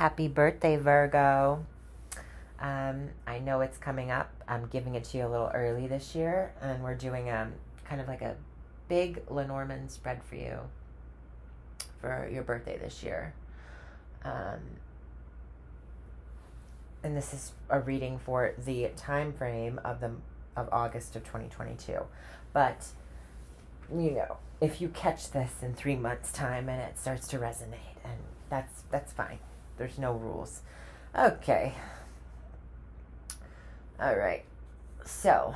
Happy birthday, Virgo. I know it's coming up. I'm giving it to you a little early this year, and we're doing kind of like a big Lenormand spread for you for your birthday this year. And this is a reading for the time frame of August of 2022. But if you catch this in 3 months' time and it starts to resonate, and that's fine. There's no rules. Okay. All right. So,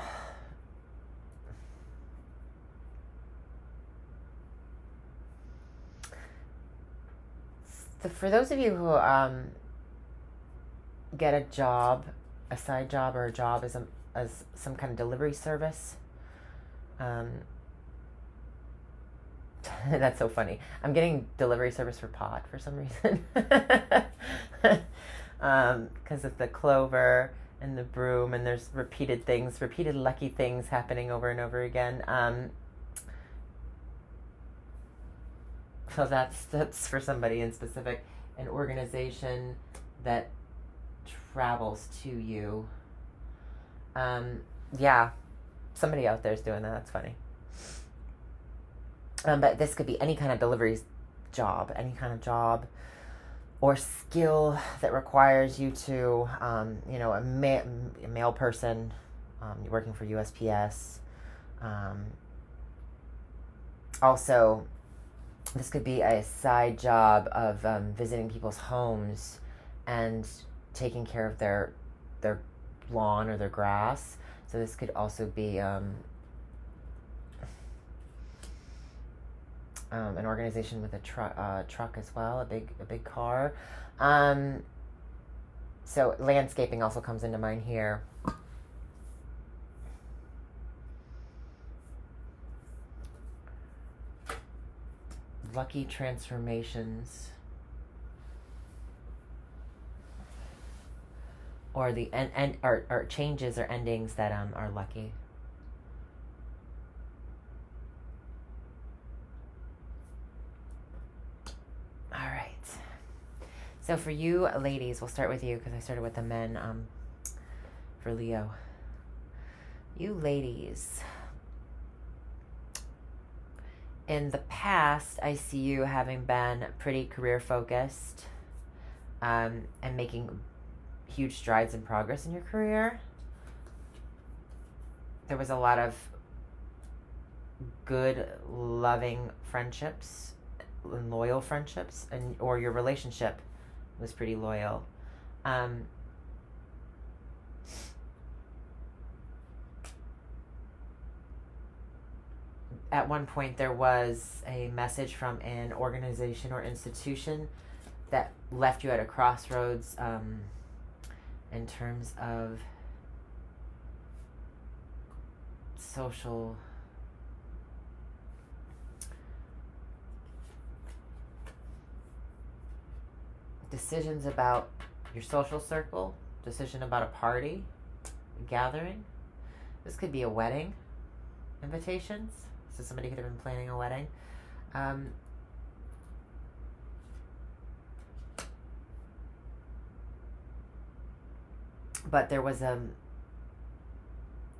for those of you who get a job, a side job, or a job as some kind of delivery service, that's so funny. I'm getting delivery service for pot for some reason, because of the clover and the broom, and there's repeated lucky things happening over and over again. So that's for somebody in specific, an organization that travels to you. Yeah, somebody out there is doing that. That's funny. But this could be any kind of delivery job, any kind of job or skill that requires you to, a male person, you're working for USPS. Also, this could be a side job of visiting people's homes and taking care of their lawn or their grass. So this could also be an organization with a truck as well, a big car. So landscaping also comes into mind here. Lucky transformations, or the or changes or endings that are lucky. All right. So for you ladies, we'll start with you because I started with the men. For Leo, you ladies. In the past, I see you having been pretty career focused, and making huge strides in progress in your career. There was a lot of good, loving friendships and loyal friendships, or your relationship was pretty loyal. At one point, there was a message from an organization or institution that left you at a crossroads in terms of social decisions about your social circle, decision about a party, a gathering. This could be a wedding, invitations. So somebody could have been planning a wedding. But there was a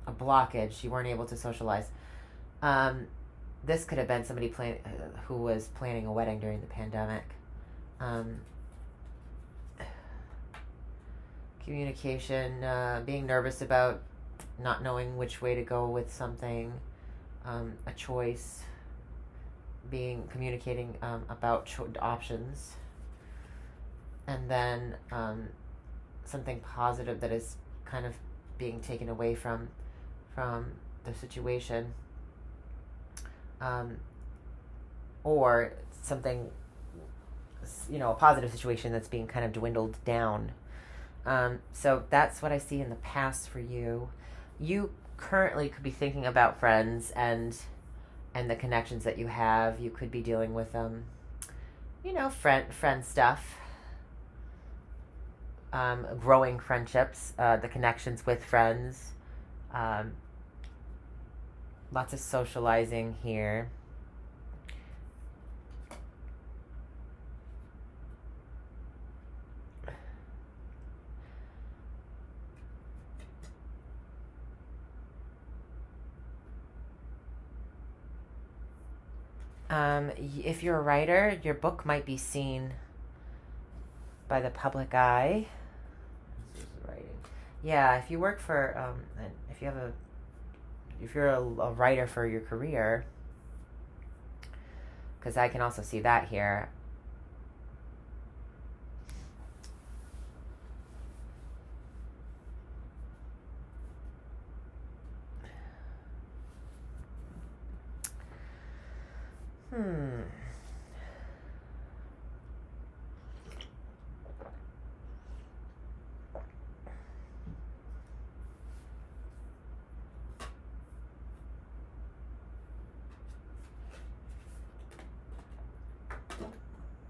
blockage. You weren't able to socialize. This could have been somebody who was planning a wedding during the pandemic. Communication, being nervous about not knowing which way to go with something. A choice, communicating about options, and then something positive that is kind of being taken away from the situation, or something, a positive situation that's being kind of dwindled down. So that's what I see in the past for you. You currently could be thinking about friends and the connections that you have. You could be dealing with friend stuff, growing friendships, the connections with friends, lots of socializing here. If you're a writer, your book might be seen by the public eye. This is writing. Yeah, if you work for, and if you're a writer for your career, because I can also see that here.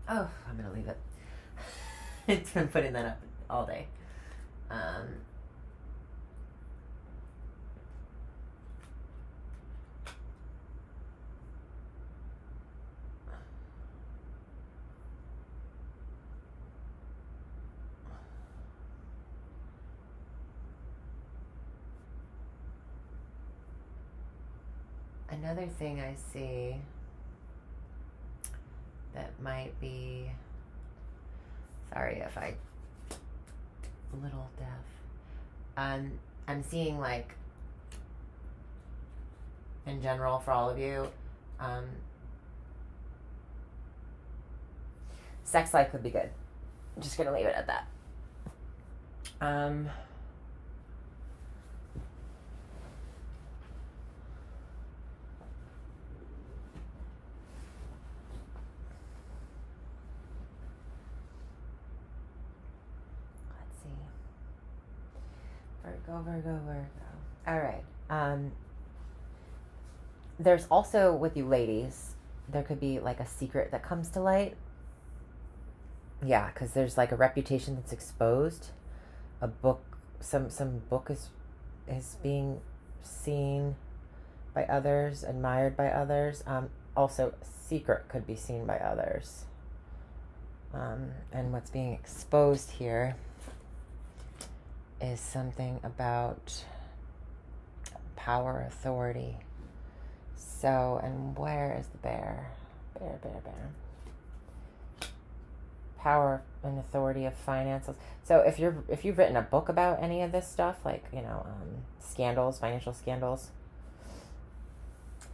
Oh, I'm going to leave it. It's been putting that up all day. Another thing I see that might be, sorry if I a little deaf. I'm seeing, like, in general for all of you, sex life could be good. I'm just gonna leave it at that. Virgo. All right. There's also, with you ladies, there could be like a secret that comes to light. Yeah, because there's like a reputation that's exposed. A book, some book is being seen by others, admired by others. Also, secret could be seen by others. And what's being exposed here is something about power, authority. So, and where is the bear? Bear. Power and authority of finances. So if you've written a book about any of this stuff, like, scandals, financial scandals,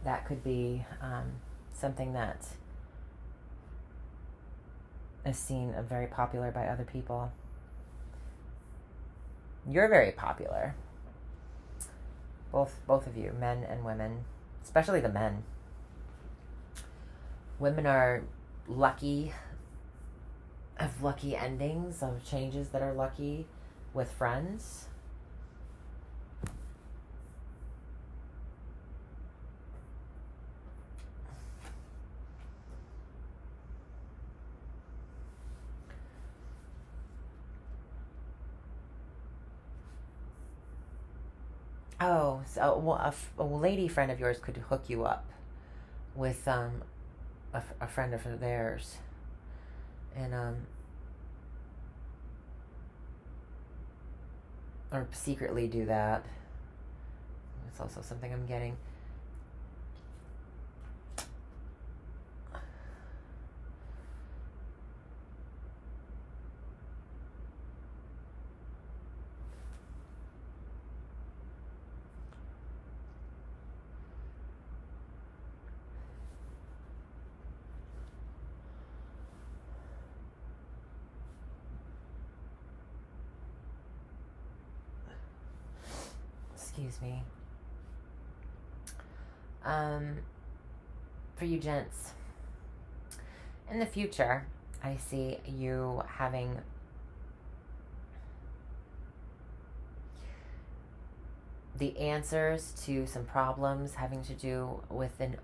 that could be something that is seen as very popular by other people. You're very popular. Both of you, men and women, especially the men. Women are lucky, have lucky endings, of changes that are lucky with friends. Oh, so a lady friend of yours could hook you up with a friend of theirs, and or secretly do that. It's also something I'm getting. Excuse me. For you gents, in the future, I see you having the answers to some problems having to do with an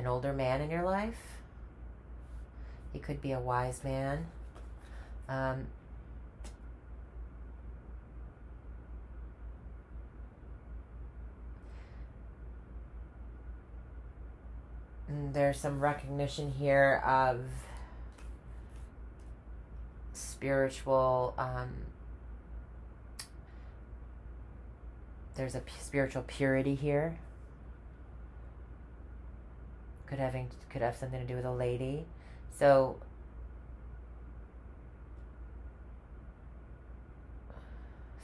older man in your life. He could be a wise man. There's some recognition here of spiritual, there's a spiritual purity here. Could have something to do with a lady. So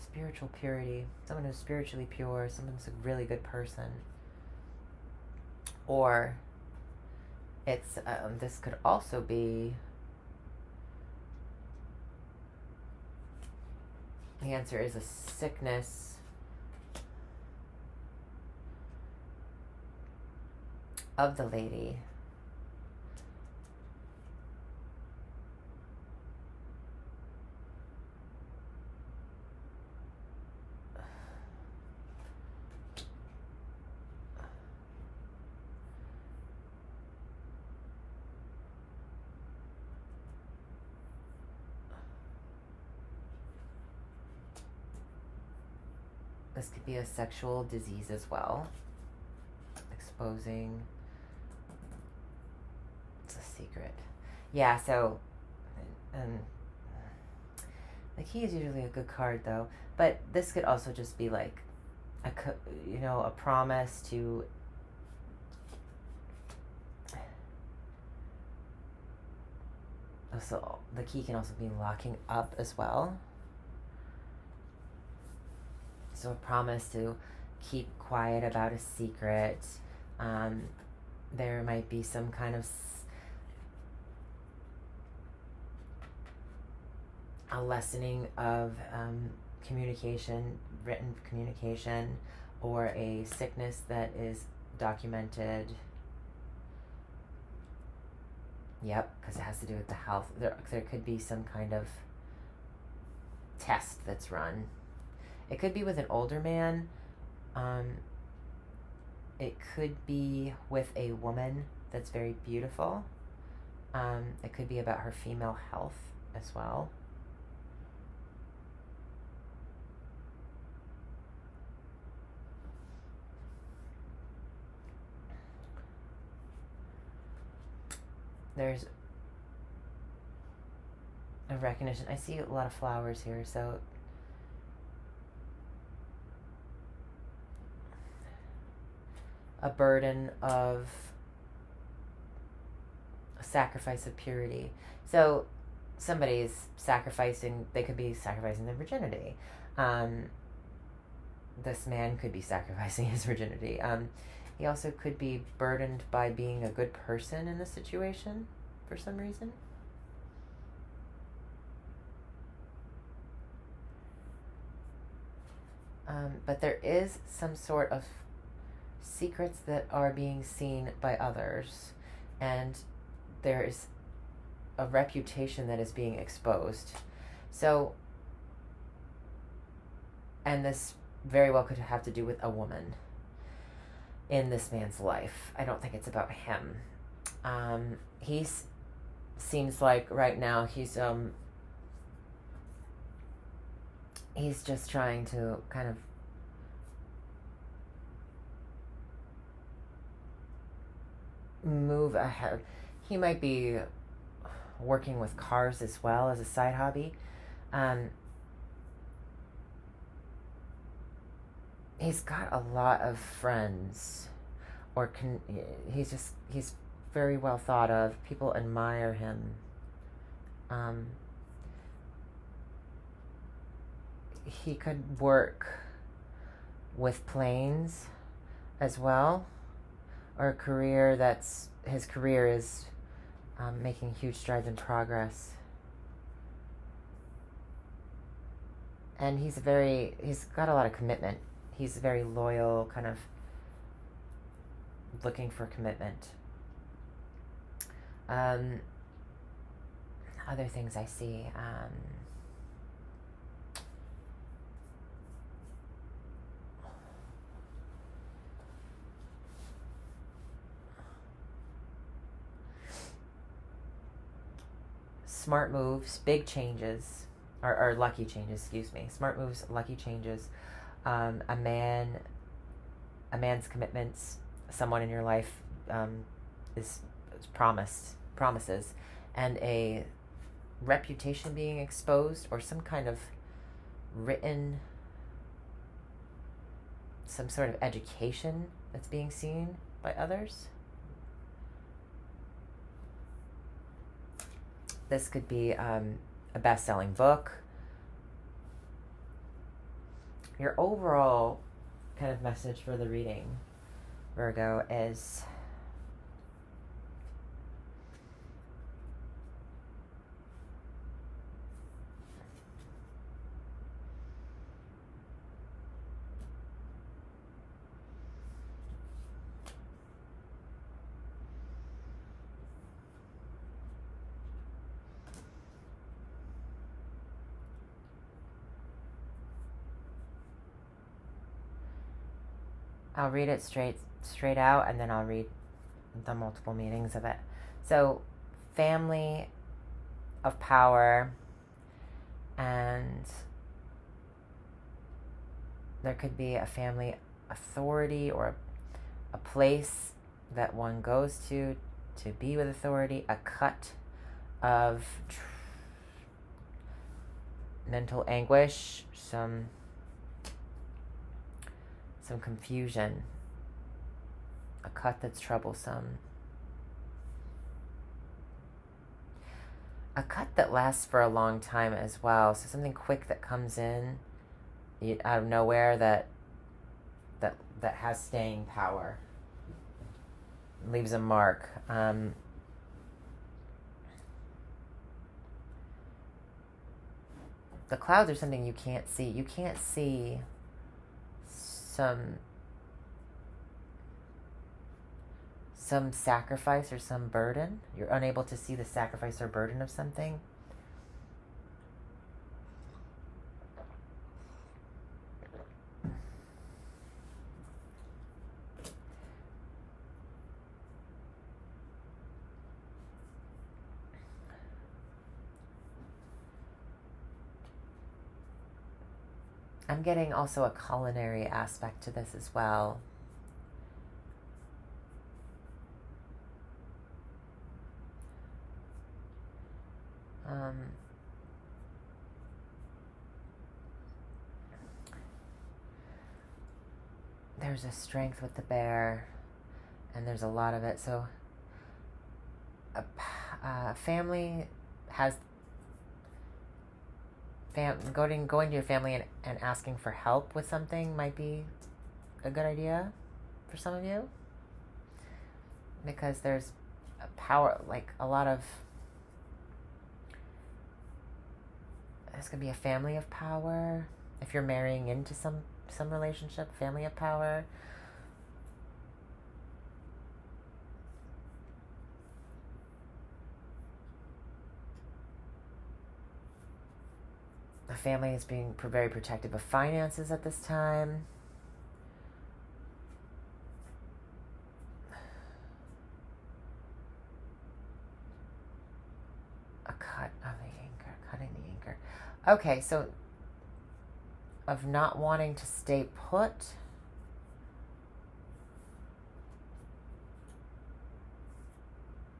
spiritual purity, someone who's spiritually pure, someone who's a really good person. Or it's this could also be, the answer is a sickness of the lady. This could be a sexual disease as well. Exposing. It's a secret. Yeah, so the key is usually a good card though, but this could also just be like a promise to so the key can also be locking up as well. So a promise to keep quiet about a secret. There might be some kind of a lessening of communication, written communication, or a sickness that is documented. Yep, because it has to do with the health. There could be some kind of test that's run. It could be with an older man. It could be with a woman that's very beautiful. It could be about her female health as well. There's a recognition. I see a lot of flowers here, so a burden of a sacrifice of purity. So somebody's sacrificing, they could be sacrificing their virginity. This man could be sacrificing his virginity. He also could be burdened by being a good person in the situation for some reason. But there is some sort of secrets that are being seen by others, and there is a reputation that is being exposed. So, and this very well could have to do with a woman in this man's life. I don't think it's about him. He seems like right now he's just trying to kind of move ahead. He might be working with cars as well as a side hobby. He's got a lot of friends, or he's very well thought of. People admire him. He could work with planes as well, or a career his career is making huge strides in progress. And he's got a lot of commitment. He's very loyal, kind of looking for commitment. Other things I see, smart moves, big changes, or lucky changes, excuse me. Smart moves, lucky changes. A man's commitments, someone in your life is promises, and a reputation being exposed, or some kind of written, some sort of education that's being seen by others. This could be a best-selling book. Your overall kind of message for the reading, Virgo, is I'll read it straight out, and then I'll read the multiple meanings of it. So, family of power, and there could be a family authority, or a place that one goes to be with authority, a cut of mental anguish, some confusion, a cut that's troublesome, a cut that lasts for a long time as well. So something quick that comes in out of nowhere that has staying power, leaves a mark. The clouds are something you can't see. You can't see some sacrifice or some burden. You're unable to see the sacrifice or burden of something. I'm getting also a culinary aspect to this as well. There's a strength with the bear, and there's a lot of it. So a family has going to your family and asking for help with something might be a good idea for some of you, because there's a power, like a lot of, there's going to be a family of power. If you're marrying into some relationship, family of power. The family is being very protective of finances at this time. A cut of the anchor, cutting the anchor. Okay, so of not wanting to stay put.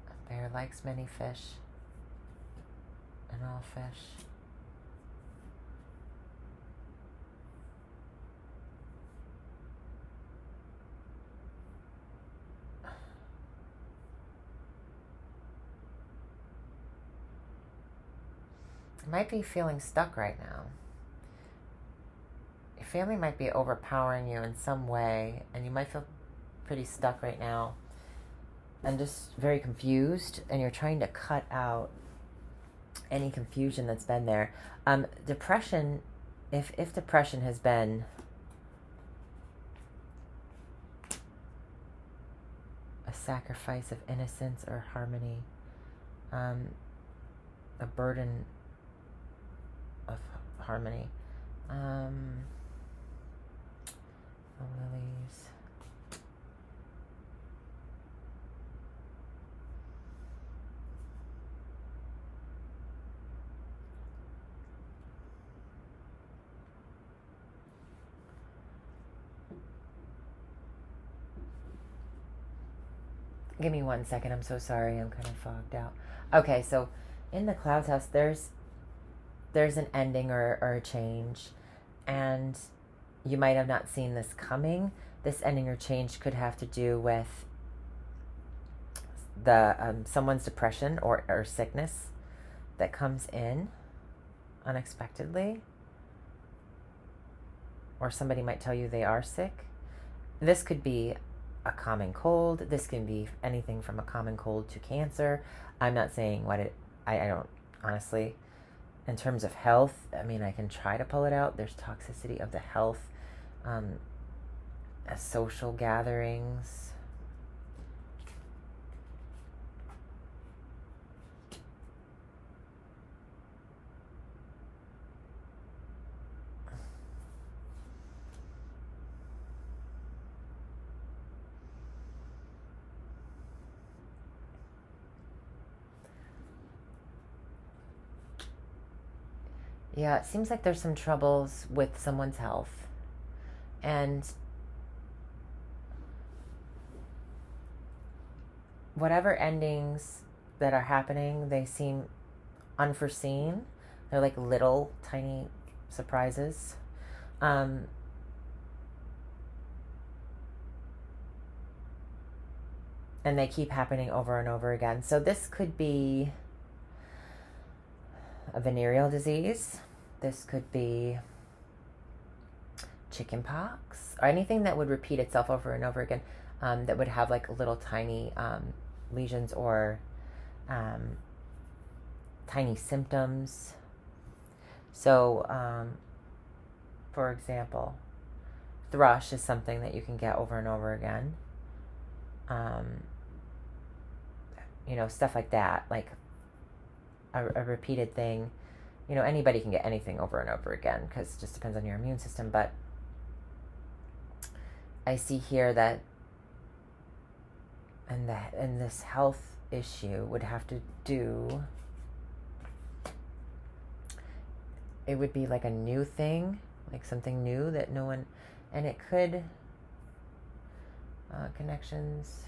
A bear likes many fish, and all fish. You might be feeling stuck right now. Your family might be overpowering you in some way, and you might feel pretty stuck right now and just very confused, and you're trying to cut out any confusion that's been there. Depression, if depression has been a sacrifice of innocence or harmony, a burden of harmony. The lilies. Give me 1 second. I'm so sorry. I'm kind of fogged out. Okay, so in the clouds house, there's an ending or a change, and you might have not seen this coming. This ending or change could have to do with the someone's depression or sickness that comes in unexpectedly, or somebody might tell you they are sick. This could be a common cold. This can be anything from a common cold to cancer. I'm not saying what it, I don't, honestly. In terms of health, I mean, I can try to pull it out. There's toxicity of the health, social gatherings. Yeah, it seems like there's some troubles with someone's health. And whatever endings that are happening, they seem unforeseen. They're like little tiny surprises. And they keep happening over and over again. So this could be a venereal disease. This could be chicken pox, or anything that would repeat itself over and over again, that would have like little tiny lesions or tiny symptoms. So, for example, thrush is something that you can get over and over again. Stuff like that, like a repeated thing. Anybody can get anything over and over again because it just depends on your immune system. But I see here that and this health issue would have to do, it would be like a new thing, like something new that no one, and it could, connections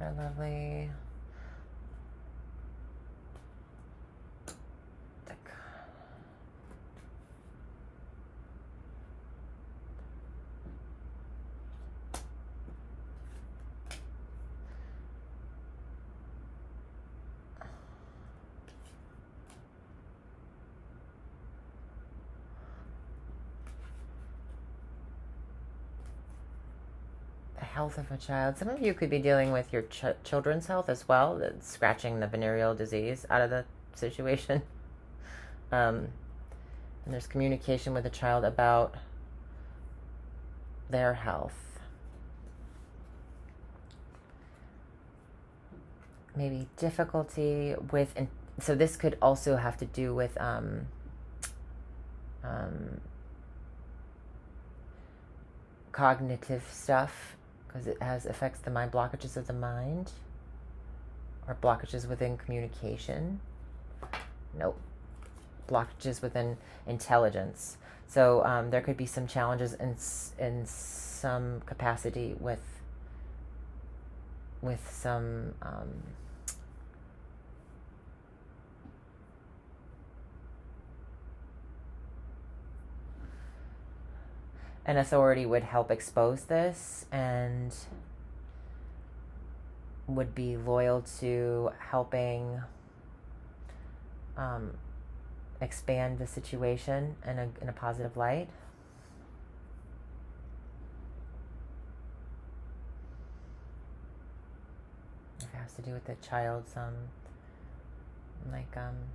are lovely. Health of a child. Some of you could be dealing with your children's health as well, that's scratching the venereal disease out of the situation. And there's communication with the child about their health. Maybe difficulty with, and so this could also have to do with cognitive stuff, because it affects the mind, blockages of the mind, or blockages within communication. Nope. Blockages within intelligence. So there could be some challenges in some capacity with some an authority would help expose this and would be loyal to helping expand the situation in a positive light. If it has to do with the child's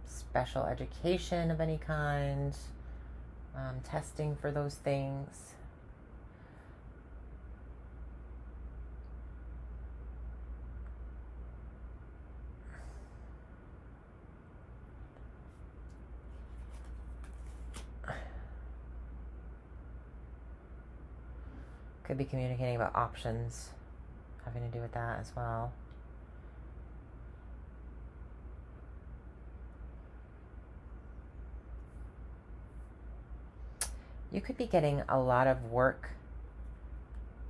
special education of any kind, testing for those things. Could be communicating about options having to do with that as well. You could be getting a lot of work.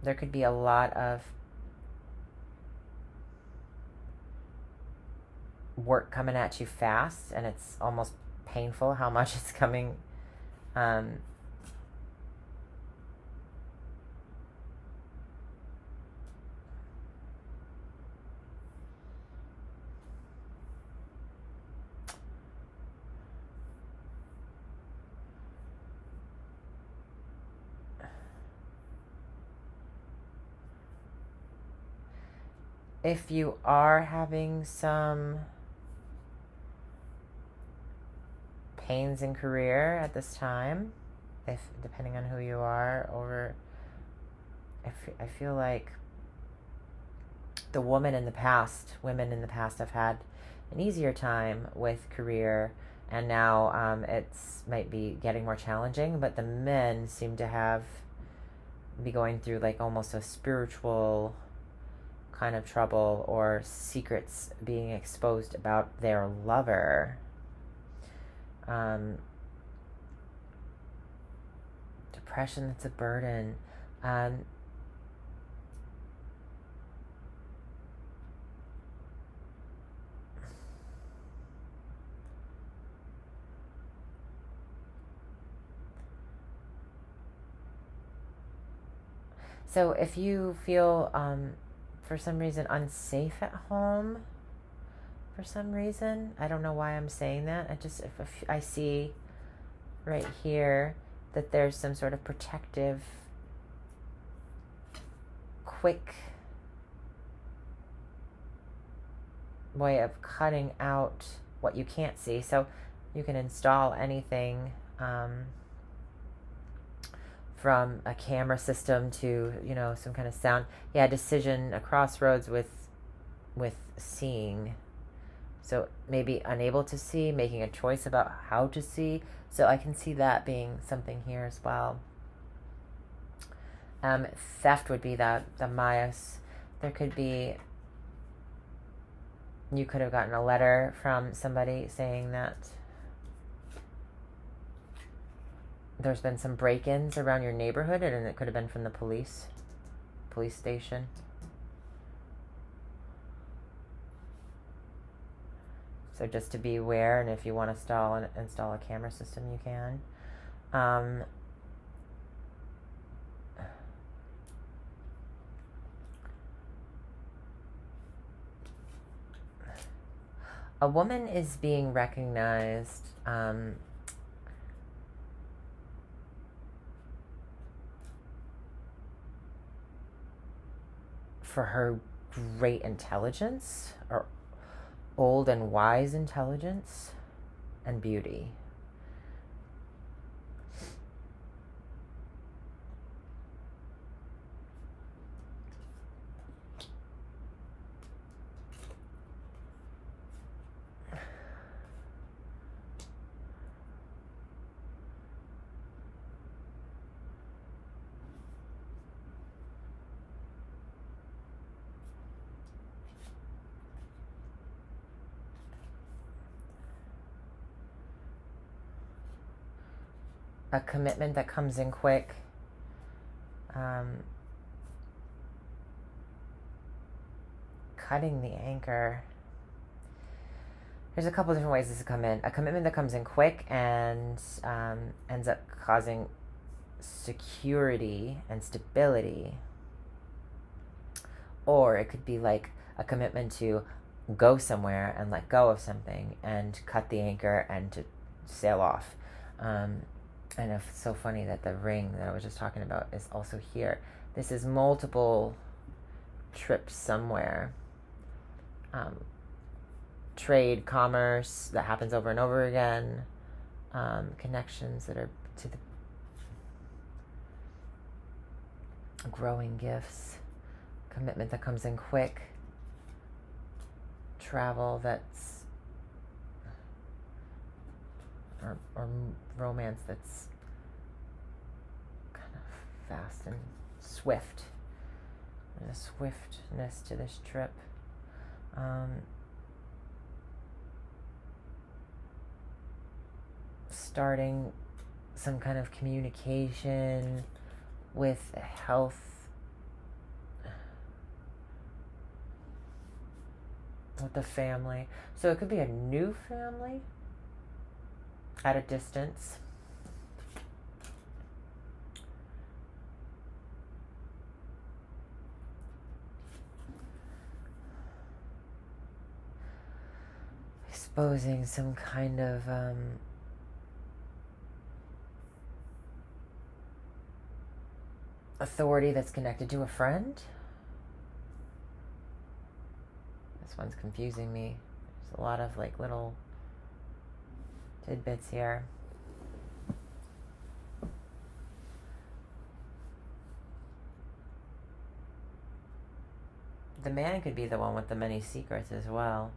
There could be a lot of work coming at you fast, and it's almost painful how much it's coming. If you are having some pains in career at this time, if depending on who you are, I feel like the women in the past have had an easier time with career, and now it's might be getting more challenging, but the men seem to be going through like almost a spiritual kind of trouble, or secrets being exposed about their lover. Depression that's a burden. So if you feel for some reason unsafe at home, for some reason, I don't know why I'm saying that. If I see right here that there's some sort of protective, quick way of cutting out what you can't see. So you can install anything from a camera system to, some kind of sound. Yeah, decision, a crossroads with seeing. So maybe unable to see, making a choice about how to see. So I can see that being something here as well. Theft would be the Mayas. There could be, you could have gotten a letter from somebody saying that there's been some break-ins around your neighborhood, and it could have been from the police station. So just to be aware, and if you want to install a camera system, you can. A woman is being recognized for her great intelligence, or old and wise intelligence, and beauty. A commitment that comes in quick. Cutting the anchor. There's a couple different ways this could come in. A commitment that comes in quick and ends up causing security and stability. Or it could be like a commitment to go somewhere and let go of something and cut the anchor and to sail off. And it's so funny that the ring that I was just talking about is also here. This is multiple trips somewhere. Trade, commerce that happens over and over again. Connections that are to the growing gifts. Commitment that comes in quick. Travel that's or romance that's kind of fast and swift. There's a swiftness to this trip. Starting some kind of communication with health. with the family. So it could be a new family at a distance. Exposing some kind of authority that's connected to a friend. This one's confusing me. There's a lot of like little tidbits here. The man could be the one with the many secrets as well.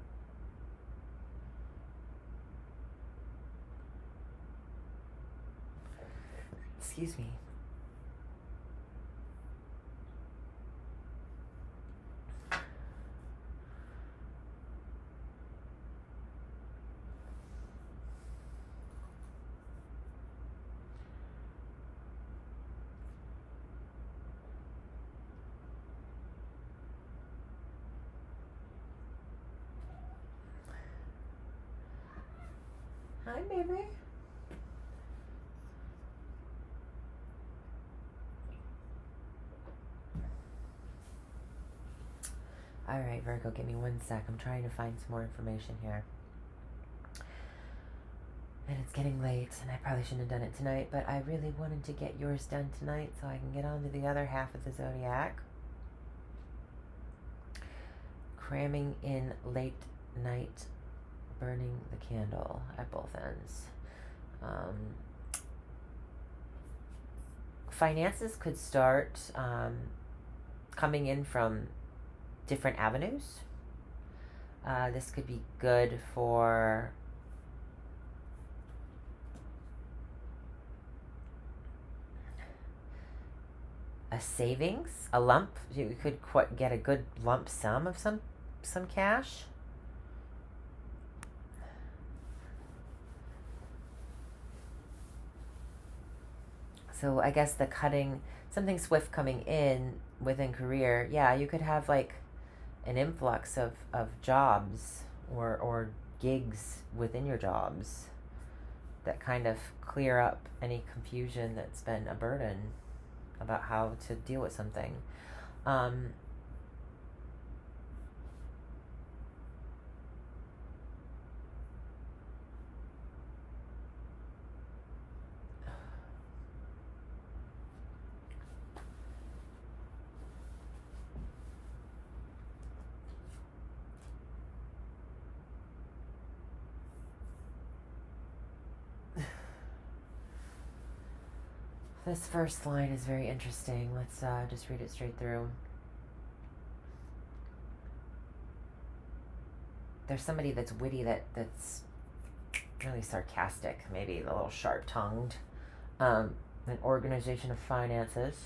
Excuse me. Hi, baby. All right, Virgo, give me one sec. I'm trying to find some more information here. And it's getting late, and I probably shouldn't have done it tonight, but I really wanted to get yours done tonight so I can get on to the other half of the zodiac. Cramming in late night, burning the candle at both ends. Finances could start coming in from different avenues. This could be good for a savings, a lump. You could get a good lump sum of some cash. So I guess the cutting, something swift coming in within career. Yeah, you could have like an influx of jobs or gigs within your jobs that kind of clear up any confusion that's been a burden about how to deal with something. This first line is very interesting. Let's just read it straight through. There's somebody that's witty, that's really sarcastic, maybe a little sharp-tongued. An organization of finances.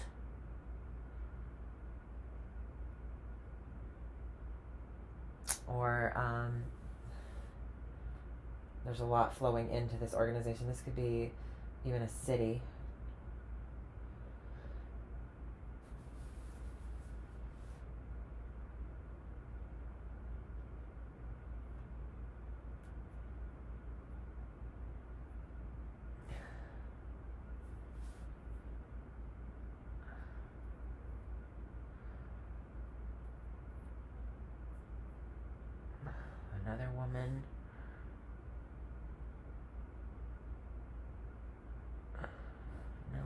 Or there's a lot flowing into this organization. This could be even a city. Another woman. No.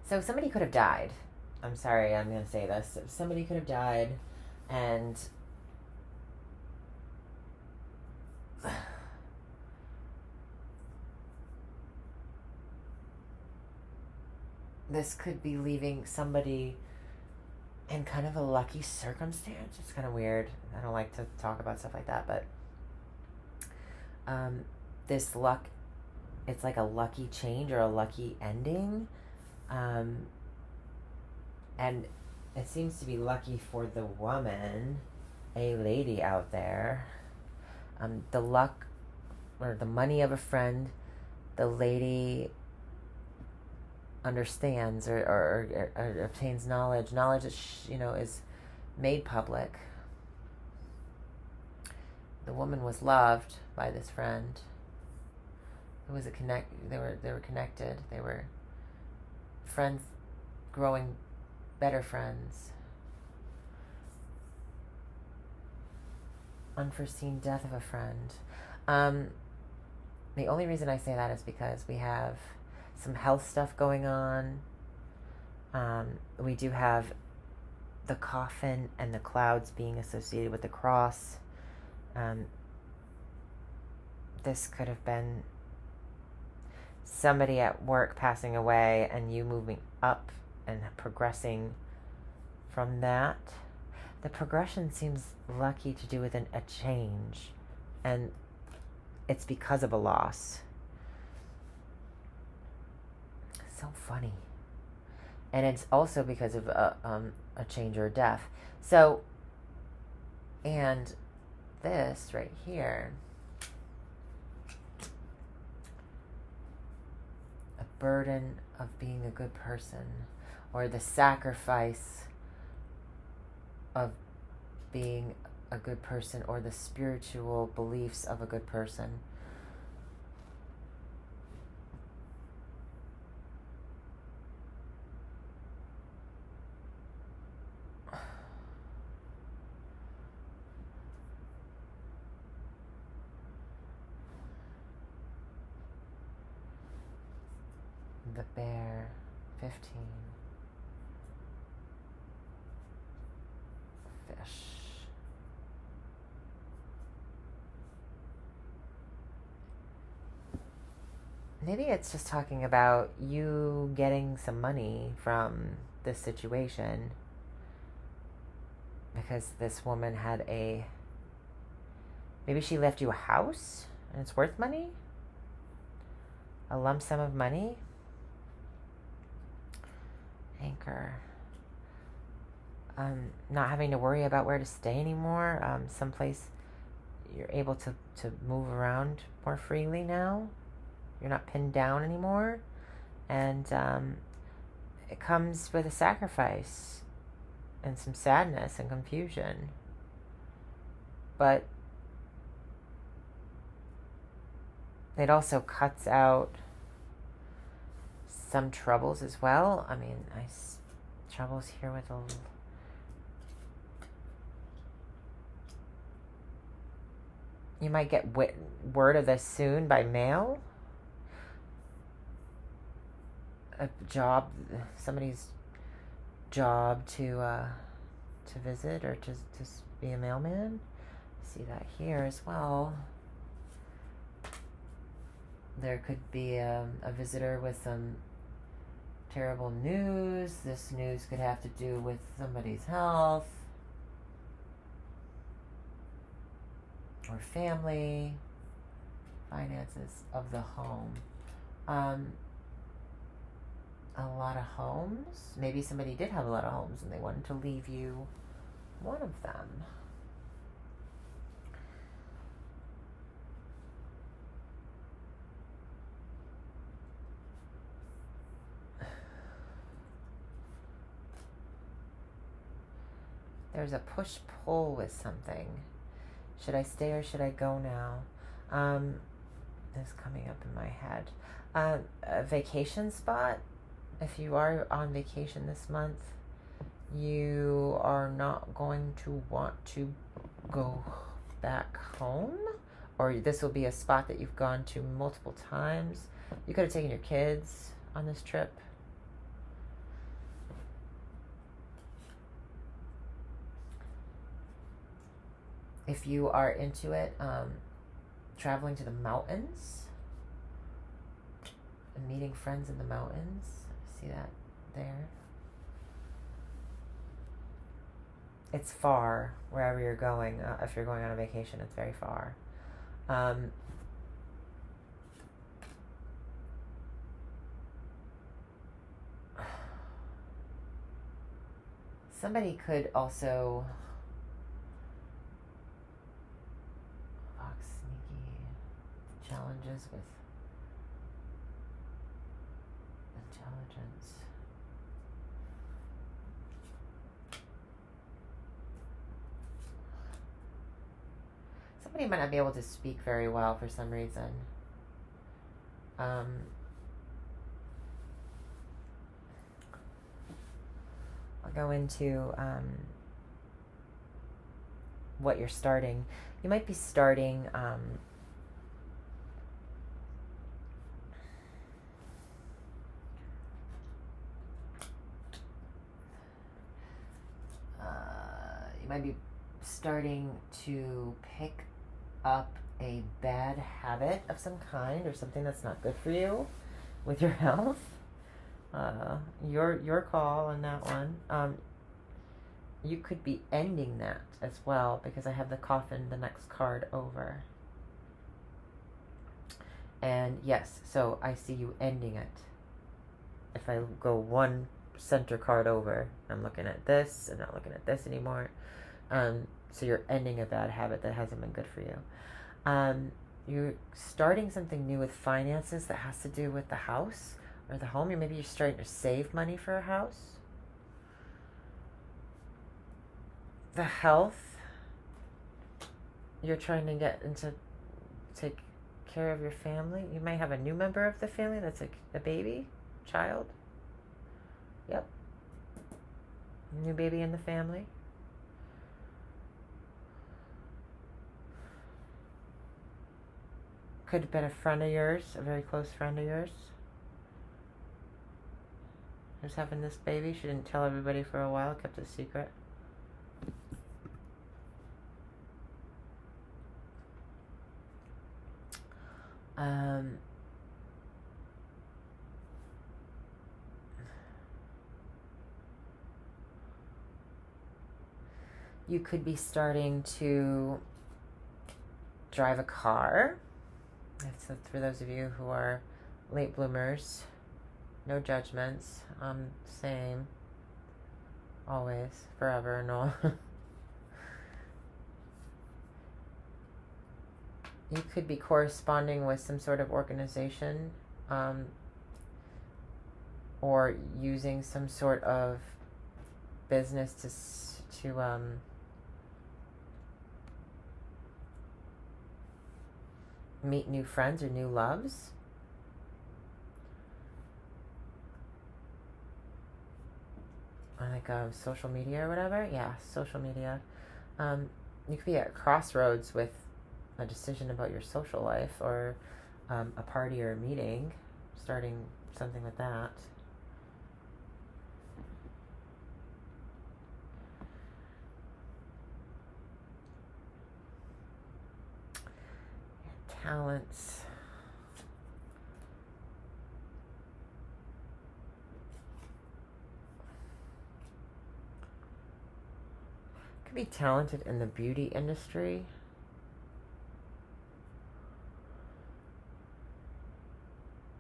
So somebody could have died. I'm sorry, I'm going to say this. Somebody could have died, and this could be leaving somebody in kind of a lucky circumstance. It's kind of weird. I don't like to talk about stuff like that, but this luck, it's like a lucky change or a lucky ending. And it seems to be lucky for the woman, a lady out there. The luck or the money of a friend, the lady understands or obtains knowledge that is made public. The woman was loved by this friend. It was they were connected. They were friends, growing better friends. Unforeseen death of a friend. The only reason I say that is because we have some health stuff going on. We do have the coffin and the clouds being associated with the cross. This could have been somebody at work passing away and you moving up and progressing from that. The progression seems lucky to do with a change, and it's because of a loss. So funny. And it's also because of a change or a death. So, and this right here, a burden of being a good person, or the sacrifice of being a good person, or the spiritual beliefs of a good person. The bear, 15. Fish. Maybe it's just talking about you getting some money from this situation, because this woman had maybe she left you a house and it's worth money, a lump sum of money. Anchor. Not having to worry about where to stay anymore. Someplace you're able to move around more freely now. You're not pinned down anymore. And it comes with a sacrifice and some sadness and confusion. But it also cuts out some troubles as well. I mean, troubles here with you might get word of this soon by mail. A job, somebody's job to visit or to be a mailman. See that here as well. There could be a visitor with some terrible news. This news could have to do with somebody's health or family, finances of the home. A lot of homes. Maybe somebody did have a lot of homes and they wanted to leave you one of them. There's a push-pull with something. Should I stay or should I go now? This is coming up in my head. A vacation spot. If you are on vacation this month, you are not going to want to go back home. Or this will be a spot that you've gone to multiple times. You could have taken your kids on this trip. If you are into it, traveling to the mountains and meeting friends in the mountains. See that there. It's far, wherever you're going. If you're going on a vacation, it's very far. Somebody could also... sneaky challenges with intelligence. Somebody might not be able to speak very well for some reason. I'll go into what you're starting. You might be starting you might be starting to pick up a bad habit of some kind, or something that's not good for you with your health. Your call on that one. You could be ending that as well, because I have the coffin, the next card over. And yes, so I see you ending it. If I go one center card over, I'm looking at this and not looking at this anymore. So you're ending a bad habit that hasn't been good for you. You're starting something new with finances that has to do with the house or the home. Maybe you're starting to save money for a house. The health, you're trying to get into, take care of your family. You might have a new member of the family that's a baby, child. Yep. New baby in the family. Could have been a friend of yours, a very close friend of yours, who's having this baby. She didn't tell everybody for a while, kept it a secret. You could be starting to drive a car. So for those of you who are late bloomers, no judgments. Same. Always, forever, no. You could be corresponding with some sort of organization, or using some sort of business to meet new friends or new loves. Like social media or whatever. Yeah, social media. You could be at crossroads with a decision about your social life, or a party or a meeting, starting something with that. Talents. Could be talented in the beauty industry.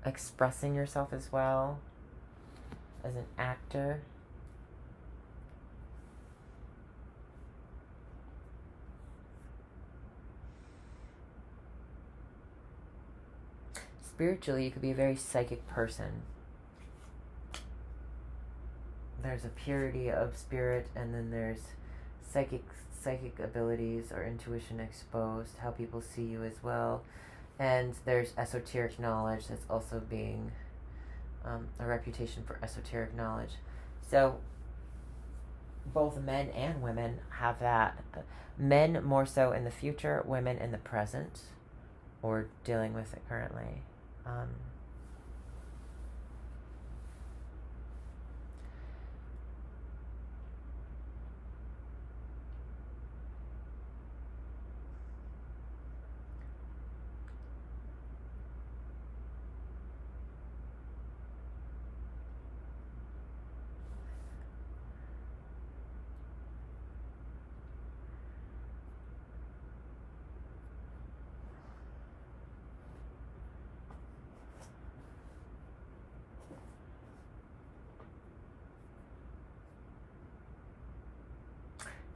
Expressing yourself as well as an actor. Spiritually, you could be a very psychic person. There's a purity of spirit, and then there's psychic abilities or intuition exposed, how people see you as well. And there's esoteric knowledge that's also being a reputation for esoteric knowledge. So both men and women have that. Men more so in the future, women in the present, or dealing with it currently.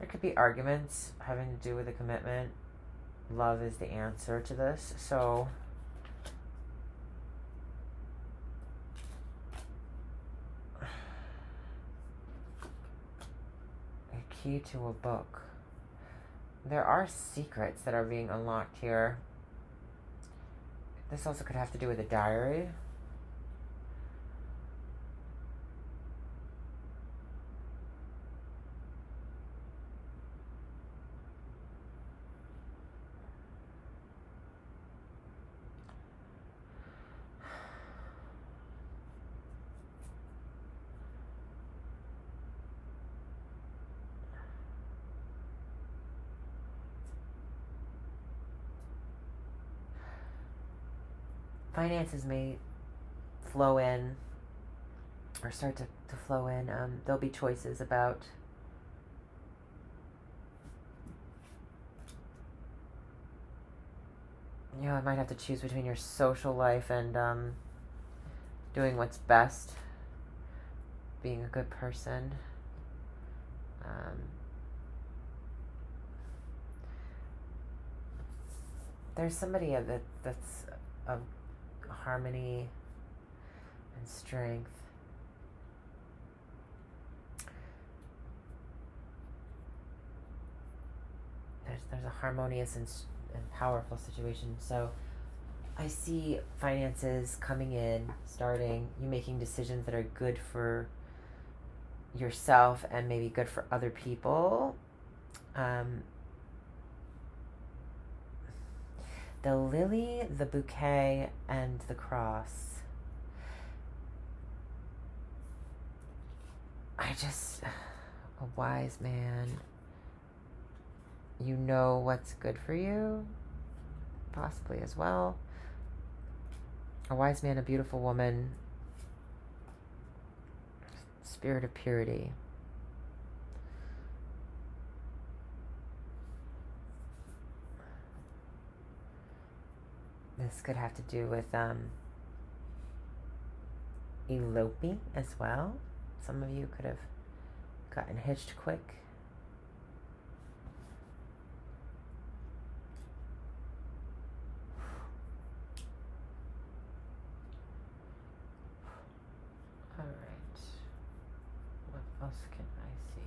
There could be arguments having to do with a commitment. Love is the answer to this. So a key to a book. There are secrets that are being unlocked here. This also could have to do with a diary. Finances may flow in or start to flow in. There'll be choices about I might have to choose between your social life and doing what's best, being a good person. There's somebody that's of harmony and strength. There's a harmonious and powerful situation. So I see finances coming in, starting, you making decisions that are good for yourself and maybe good for other people. The lily, the bouquet, and the cross. A wise man. You know what's good for you, possibly as well. A wise man, a beautiful woman. Spirit of purity. This could have to do with eloping as well. Some of you could have gotten hitched quick. All right. What else can I see?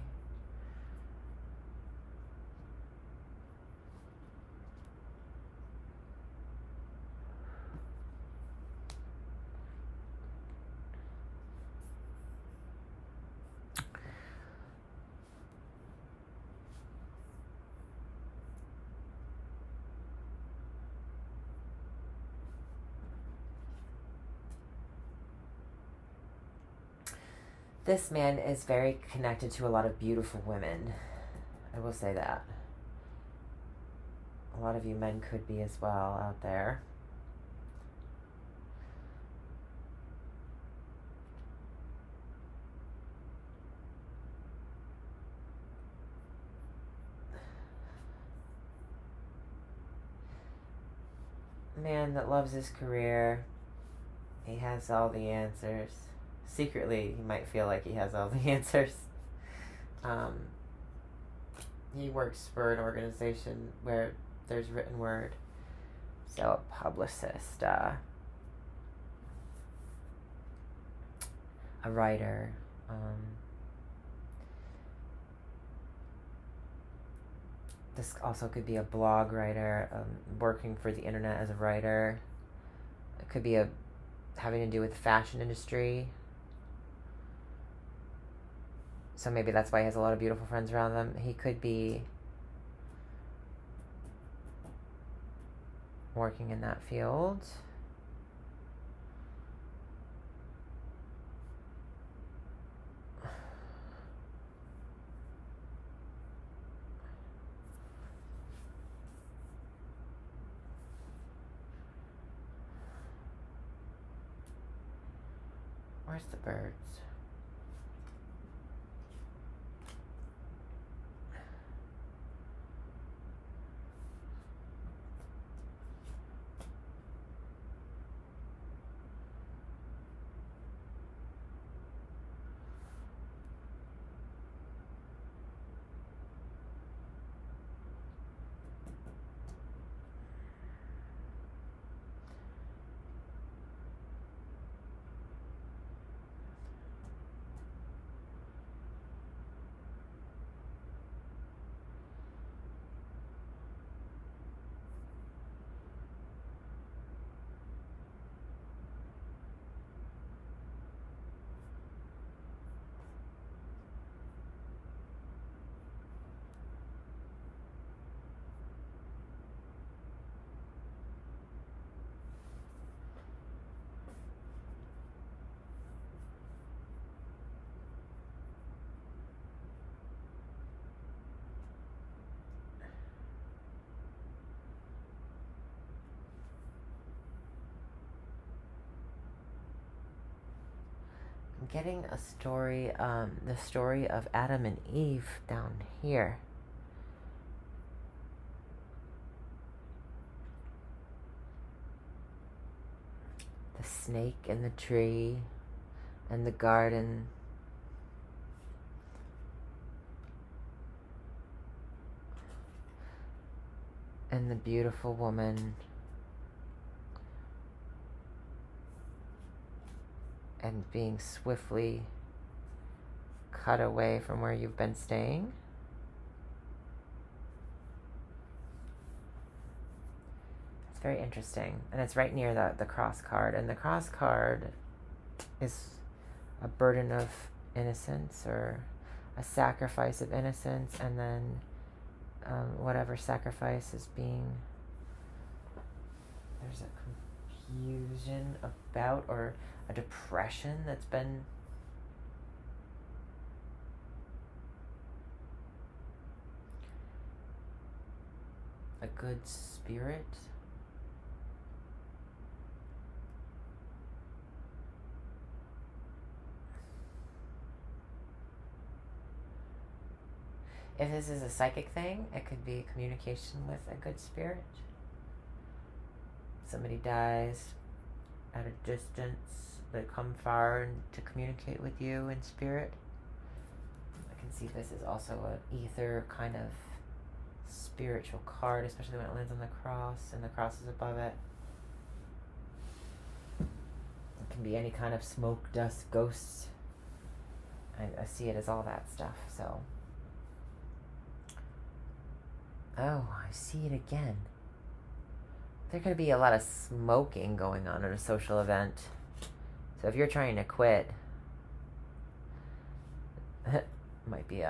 This man is very connected to a lot of beautiful women. I will say that. A lot of you men could be as well out there. Man that loves his career. He has all the answers. Secretly, he might feel like he has all the answers. He works for an organization where there's written word. So a publicist, a writer. This also could be a blog writer, working for the internet as a writer. It could be having to do with the fashion industry. So maybe that's why he has a lot of beautiful friends around them. He could be working in that field. Where's the birds? getting a story, the story of Adam and Eve down here. The snake and the tree and the garden. And the beautiful woman. And being swiftly cut away from where you've been staying. It's very interesting. And it's right near the cross card. And the cross card is a burden of innocence or a sacrifice of innocence. And then whatever sacrifice is being... There's a confusion about or a depression that's been a good spirit. If this is a psychic thing, it could be communication with a good spirit. Somebody dies at a distance, but come far to communicate with you in spirit. I can see this is also an ether kind of spiritual card, especially when it lands on the cross and the cross is above it. It can be any kind of smoke, dust, ghosts. I see it as all that stuff, so... Oh, I see it again. There could be a lot of smoking going on at a social event. So if you're trying to quit, might be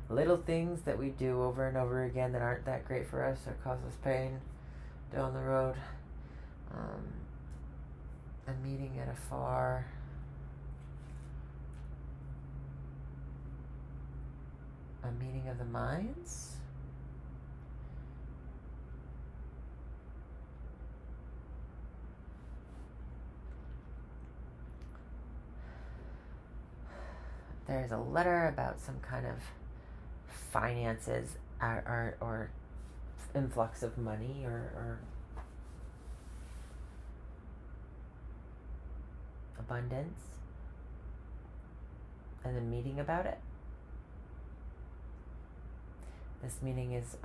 little things that we do over and over again that aren't that great for us or cause us pain down the road. A meeting at a far. A meeting of the minds. There's a letter about some kind of finances or influx of money or abundance, and then meeting about it. This meeting is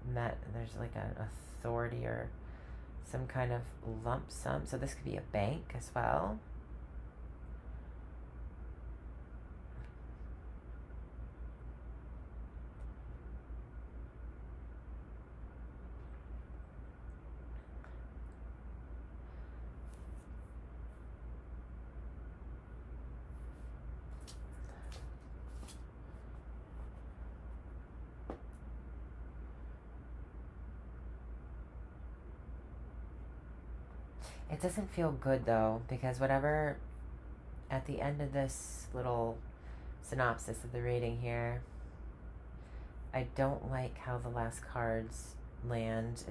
met. There's like an authority or some kind of lump sum. So this could be a bank as well. It doesn't feel good though, because whatever at the end of this little synopsis of the reading here, I don't like how the last cards land.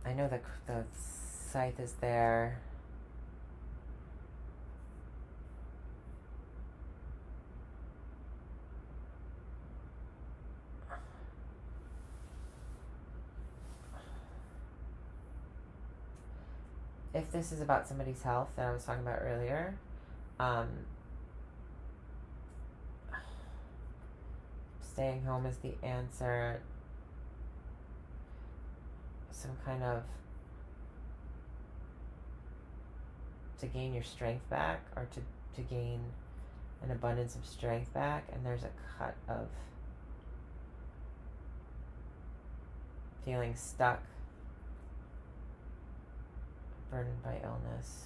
I know the scythe is there. If this is about somebody's health that I was talking about earlier, staying home is the answer. Some kind of to gain your strength back, or to gain an abundance of strength back, and there's a cut of feeling stuck, burdened by illness.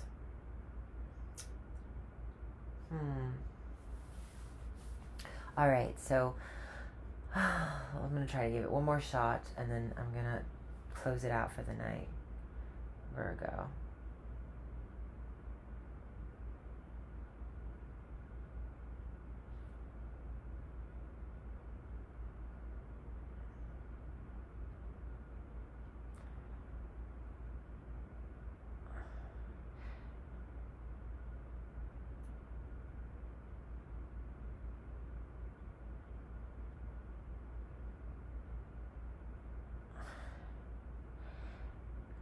All right, so I'm going to try to give it one more shot, and then I'm going to close it out for the night. Virgo.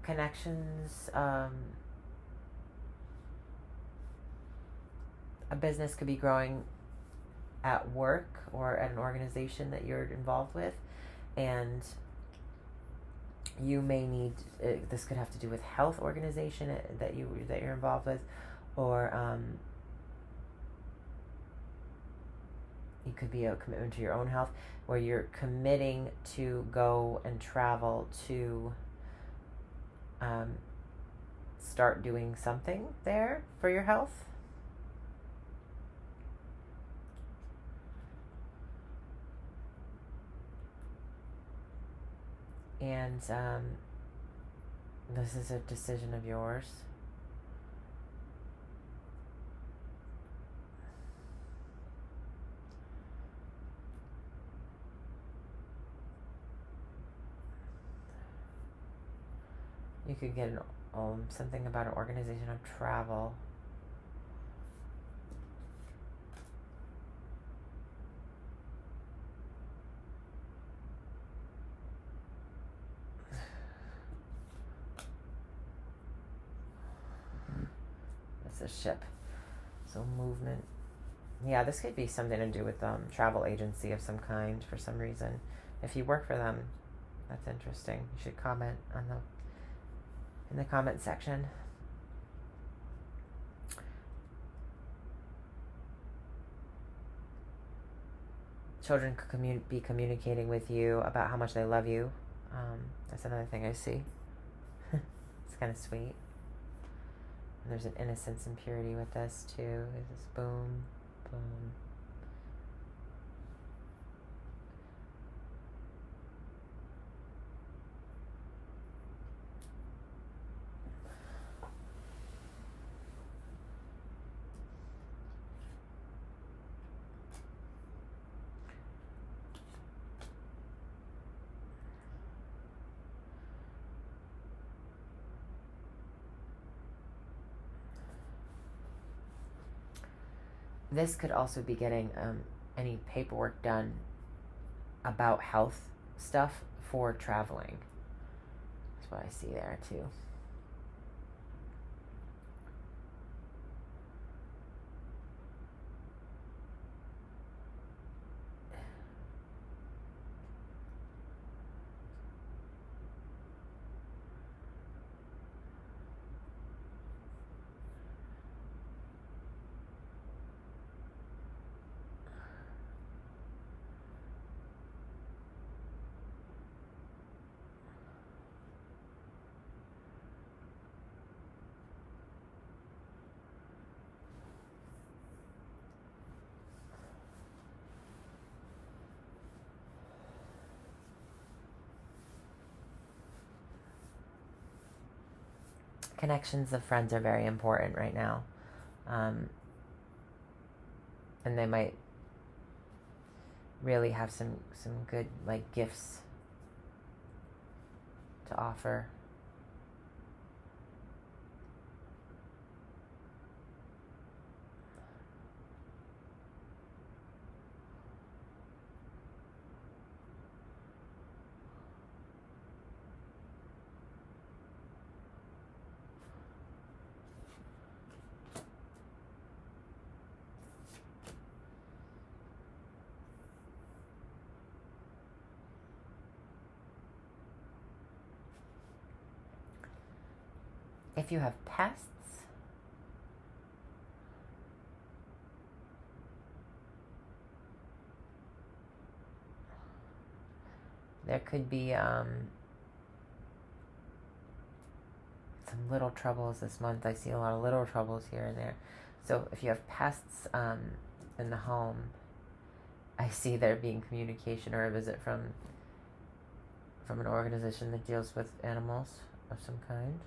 connections. A business could be growing at work or at an organization that you're involved with, and you may need, this could have to do with health organization that you're involved with, or it could be a commitment to your own health, where you're committing to go and travel to start doing something there for your health. And this is a decision of yours. You could get something about an organization of travel. It's a ship. So movement. Yeah, this could be something to do with travel agency of some kind for some reason. If you work for them, that's interesting. You should comment on in the comment section. Children could be communicating with you about how much they love you. That's another thing I see. It's kind of sweet. And there's an innocence and purity with this too. There's this boom, boom. This could also be getting any paperwork done about health stuff for traveling. That's what I see there too. Connections of friends are very important right now. And they might really have some good like gifts to offer. If you have pests, there could be some little troubles this month. I see a lot of little troubles here and there. So if you have pests in the home, I see there being communication or a visit from an organization that deals with animals of some kind.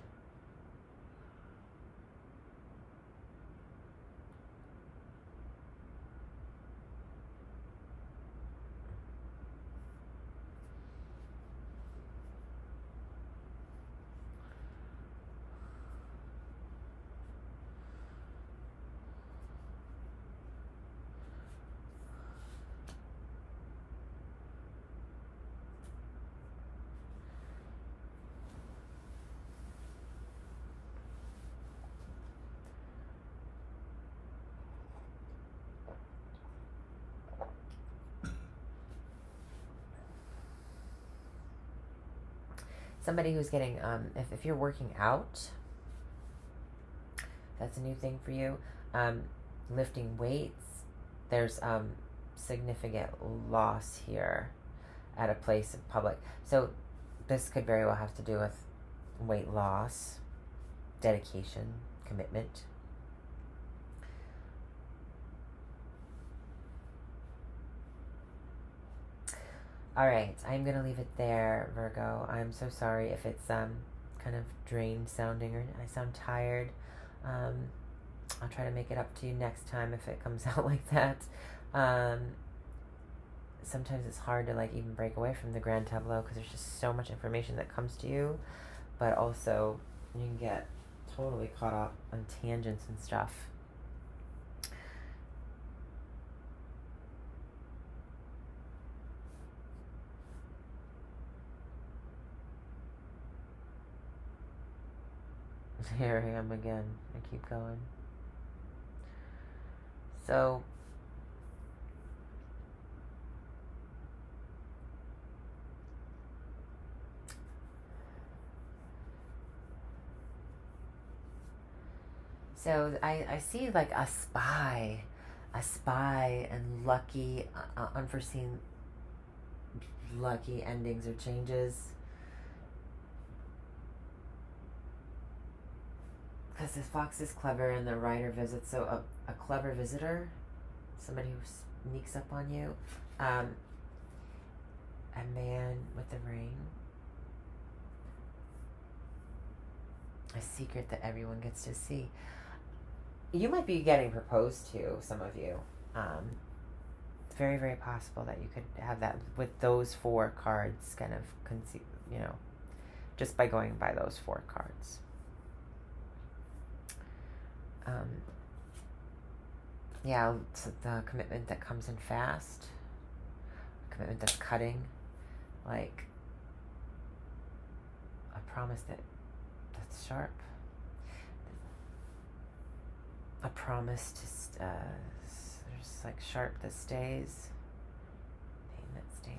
somebody who's getting, if you're working out, that's a new thing for you. Lifting weights, there's significant loss here at a place in public. So this could very well have to do with weight loss, dedication, commitment. All right, I'm going to leave it there, Virgo. I'm so sorry if it's kind of drained sounding or I sound tired. I'll try to make it up to you next time if it comes out like that. Sometimes it's hard to like even break away from the grand tableau because there's just so much information that comes to you, but also you can get totally caught up on tangents and stuff. Here I am again. I keep going. So I see like a spy and lucky, unforeseen lucky endings or changes. Because this fox is clever and the rider visits, so a clever visitor, somebody who sneaks up on you, a man with the ring, a secret that everyone gets to see. You might be getting proposed to, some of you. It's very, very possible that you could have that with those 4 cards kind of, just by going by those 4 cards. Yeah, it's the commitment that comes in fast, commitment that's cutting, like a promise that's sharp, a promise to there's like sharp that stays, pain that stays.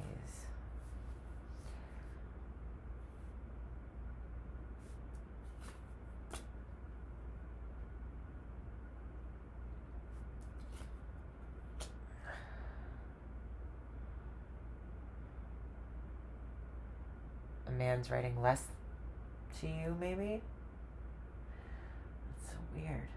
A man's writing less to you, maybe? That's so weird.